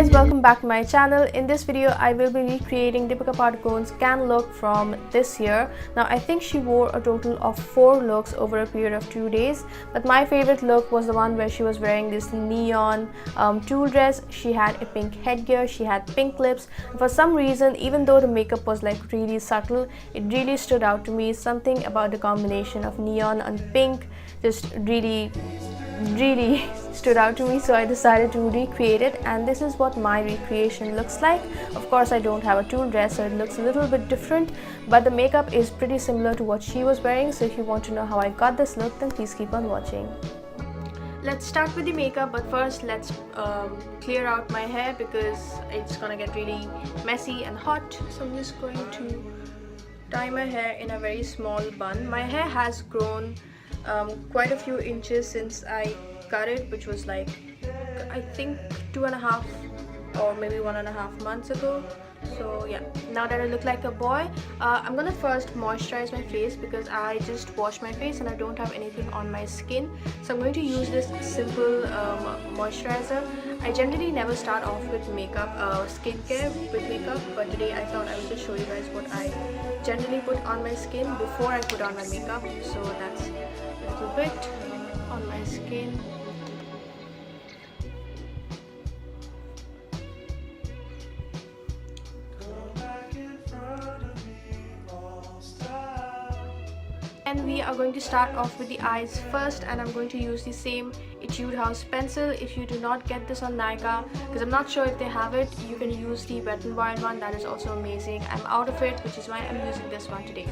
guys, welcome back to my channel. In this video I will be recreating Deepika Padukone's can look from this year. Now I think she wore a total of 4 looks over a period of 2 days, but my favorite look was the one where she was wearing this neon tulle dress. She had a pink headgear, she had pink lips. For some reason, even though the makeup was like really subtle, it really stood out to me. Something about the combination of neon and pink just really stood out to me, so I decided to recreate it, and this is what my recreation looks like. Of course I don't have a tulle dress, so it looks a little bit different, but the makeup is pretty similar to what she was wearing. So if you want to know how I got this look, then please keep on watching. Let's start with the makeup, but first let's clear out my hair because it's gonna get really messy and hot. So I'm just going to tie my hair in a very small bun. My hair has grown quite a few inches since I cut it, which was like I think 2.5 or maybe 1.5 months ago. So yeah, now that I look like a boy, I'm gonna first moisturize my face because I just washed my face and I don't have anything on my skin. So I'm going to use this simple moisturizer. I generally never start off with makeup, skincare with makeup, but today I thought I would just show you guys what I generally put on my skin before I put on my makeup. So that's a little bit on my skin. And we are going to start off with the eyes first, and I'm going to use the same Etude House pencil. If you do not get this on Nykaa, because I'm not sure if they have it, you can use the Wet n Wild one. That is also amazing. I'm out of it, which is why I'm using this one today.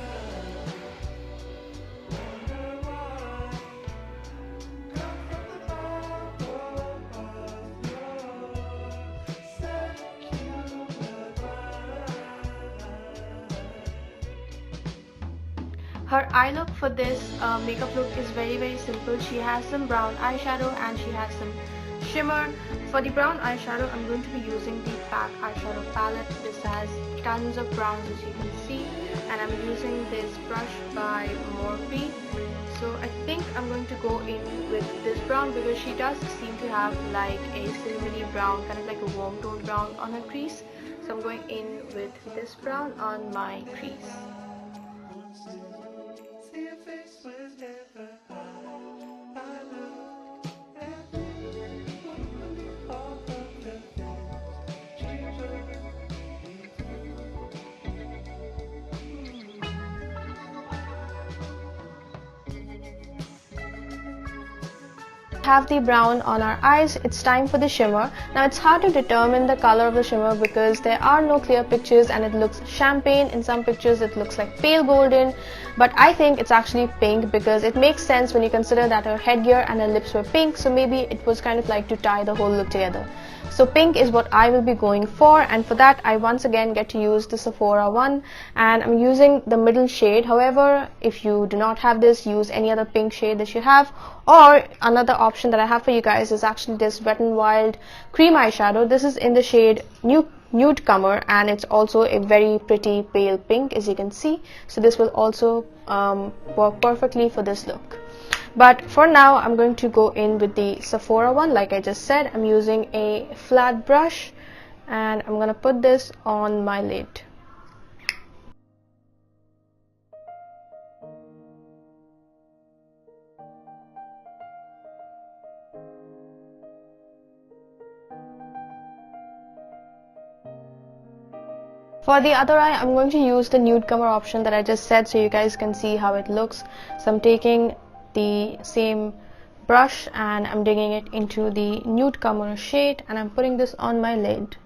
Her eye look for this makeup look is very simple. She has some brown eyeshadow and she has some shimmer. For the brown eyeshadow, I'm going to be using the PAC eyeshadow palette. This has tons of browns, as you can see, and I'm using this brush by Morphe. So I think I'm going to go in with this brown because she does seem to have like a silvery brown, kind of like a warm tone brown on her crease. So I'm going in with this brown on my crease. Have the brown on our eyes, it's time for the shimmer. Now it's hard to determine the color of the shimmer because there are no clear pictures and it looks champagne. In some pictures it looks like pale golden, but I think it's actually pink because it makes sense when you consider that her headgear and her lips were pink, so maybe it was kind of like to tie the whole look together. So pink is what I will be going for, and for that I once again get to use the Sephora one, and I'm using the middle shade. However, if you do not have this, use any other pink shade that you have, or another option that I have for you guys is actually this Wet n Wild cream eyeshadow. This is in the shade Nudecomer, and it's also a very pretty pale pink, as you can see. So this will also work perfectly for this look. But for now, I'm going to go in with the Sephora one. Like I just said, I'm using a flat brush and I'm gonna put this on my lid. For the other eye, I'm going to use the Nudecomer option that I just said so you guys can see how it looks. So I'm taking the same brush and I'm digging it into the Nudecomer shade and I'm putting this on my lid.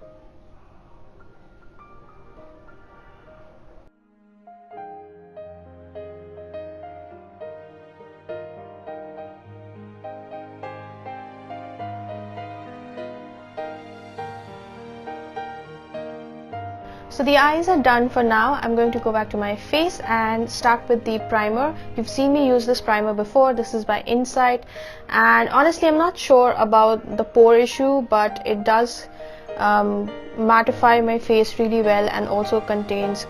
So the eyes are done for now. I'm going to go back to my face and start with the primer. You've seen me use this primer before. This is by Insight, and honestly I'm not sure about the pore issue, but it does mattify my face really well and also controls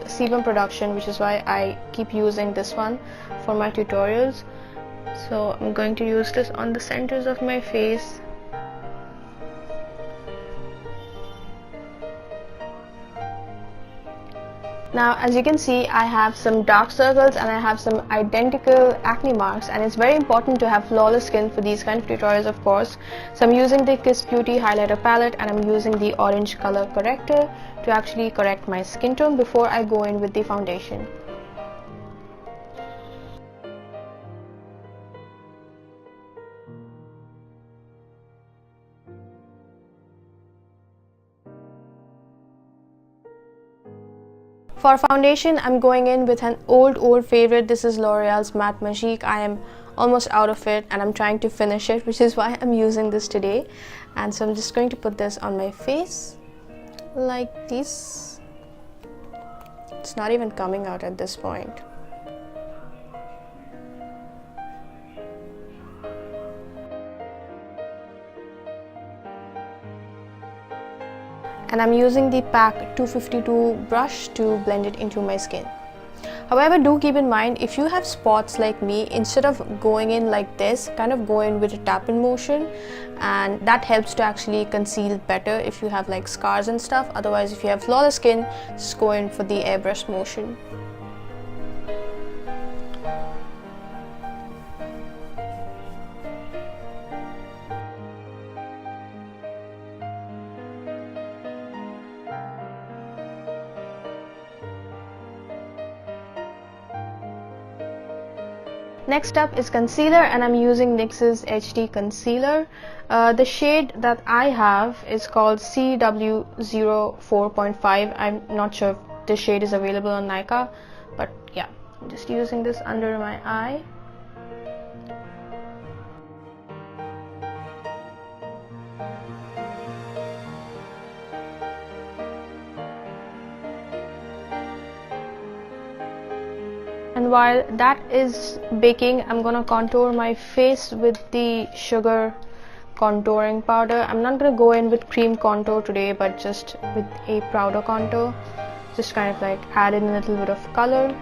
sebum production, which is why I keep using this one for my tutorials. So I'm going to use this on the centers of my face Now as you can see, I have some dark circles and I have some identical acne marks, and it's very important to have flawless skin for these kind of tutorials, of course. So I'm using the Kiss Beauty highlighter palette and I'm using the orange color corrector to actually correct my skin tone before I go in with the foundation. For foundation, I'm going in with an old favorite. This is L'Oreal's Matte Magique. I am almost out of it and I'm trying to finish it, which is why I'm using this today. And so I'm just going to put this on my face like this. It's not even coming out at this point. And I'm using the PAC 252 brush to blend it into my skin. However, do keep in mind, if you have spots like me, instead of going in like this, kind of go in with a tap-in motion, and that helps to actually conceal better if you have like scars and stuff. Otherwise, if you have flawless skin, just go in for the airbrush motion. Next up is concealer, and I'm using NYX's HD concealer. The shade that I have is called CW04.5. I'm not sure if this shade is available on Nykaa, but yeah, I'm just using this under my eye. And while that is baking, I'm gonna contour my face with the sugar contouring powder. I'm not gonna go in with cream contour today, but just with a powder contour. Just kind of like add in a little bit of color.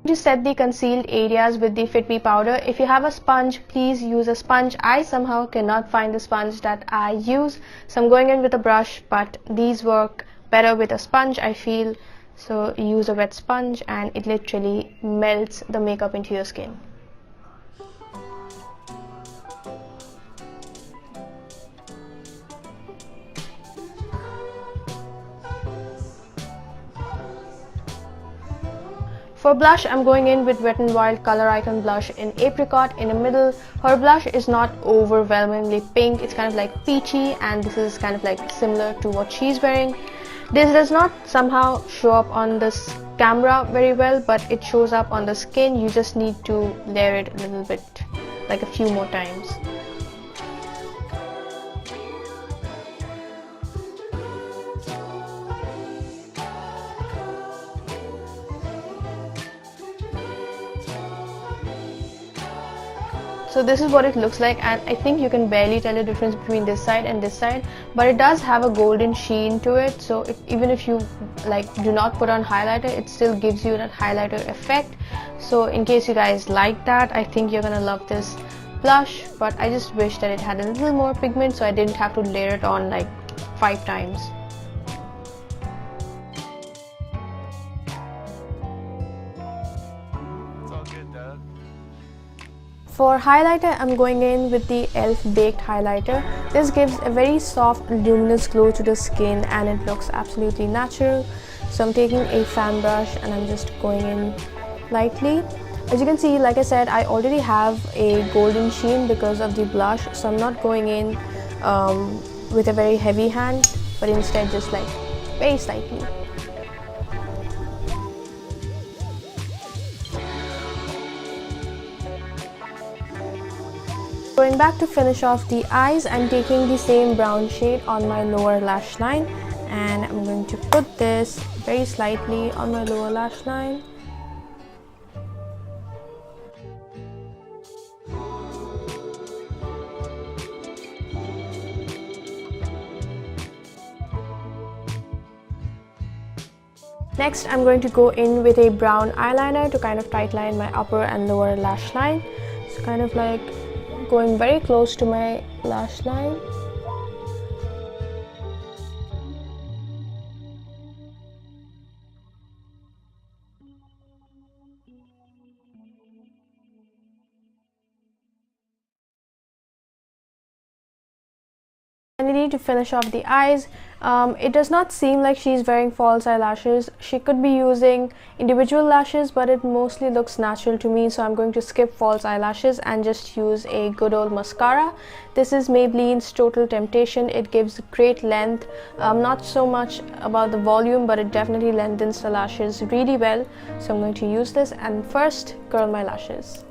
To set the concealed areas with the Fit Me powder, if you have a sponge, please use a sponge. I somehow cannot find the sponge that I use, so I'm going in with a brush, but these work better with a sponge, I feel. So use a wet sponge and it literally melts the makeup into your skin. For blush, I'm going in with Wet n Wild Color Icon blush in Apricot in the middle. Her blush is not overwhelmingly pink, it's kind of like peachy, and this is kind of like similar to what she's wearing. This does not somehow show up on this camera very well, but it shows up on the skin. You just need to layer it a little bit, like a few more times. So this is what it looks like, and I think you can barely tell the difference between this side and this side, but it does have a golden sheen to it. So even if you like do not put on highlighter, it still gives you that highlighter effect. So in case you guys like that, I think you're gonna love this blush, but I just wish that it had a little more pigment so I didn't have to layer it on like 5 times. For highlighter, I'm going in with the e.l.f. Baked Highlighter. This gives a very soft, luminous glow to the skin and it looks absolutely natural. So I'm taking a fan brush and I'm just going in lightly. As you can see, like I said, I already have a golden sheen because of the blush. So I'm not going in with a very heavy hand, but instead just like very slightly. Going back to finish off the eyes, I'm taking the same brown shade on my lower lash line, and I'm going to put this very slightly on my lower lash line. Next, I'm going to go in with a brown eyeliner to kind of tightline my upper and lower lash line. So kind of like going very close to my lash line. Finally, to finish off the eyes, it does not seem like she's wearing false eyelashes. She could be using individual lashes, but it mostly looks natural to me, so I'm going to skip false eyelashes and just use a good old mascara. This is Maybelline's Total Temptation. It gives great length, not so much about the volume, but it definitely lengthens the lashes really well. So I'm going to use this and first curl my lashes.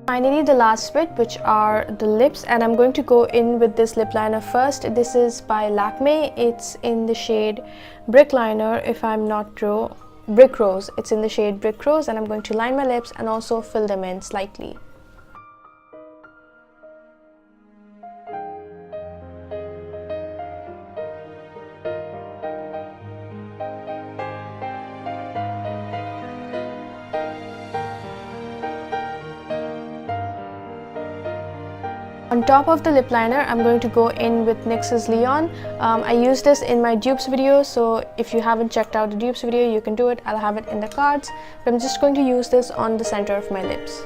Finally, the last bit, which are the lips, and I'm going to go in with this lip liner first. This is by Lakme. It's in the shade Brick Liner, if I'm not wrong. Brick Rose. It's in the shade Brick Rose, and I'm going to line my lips and also fill them in slightly. On top of the lip liner, I'm going to go in with NYX's Leon. I used this in my dupes video, so if you haven't checked out the dupes video, you can do it. I'll have it in the cards. But I'm just going to use this on the center of my lips.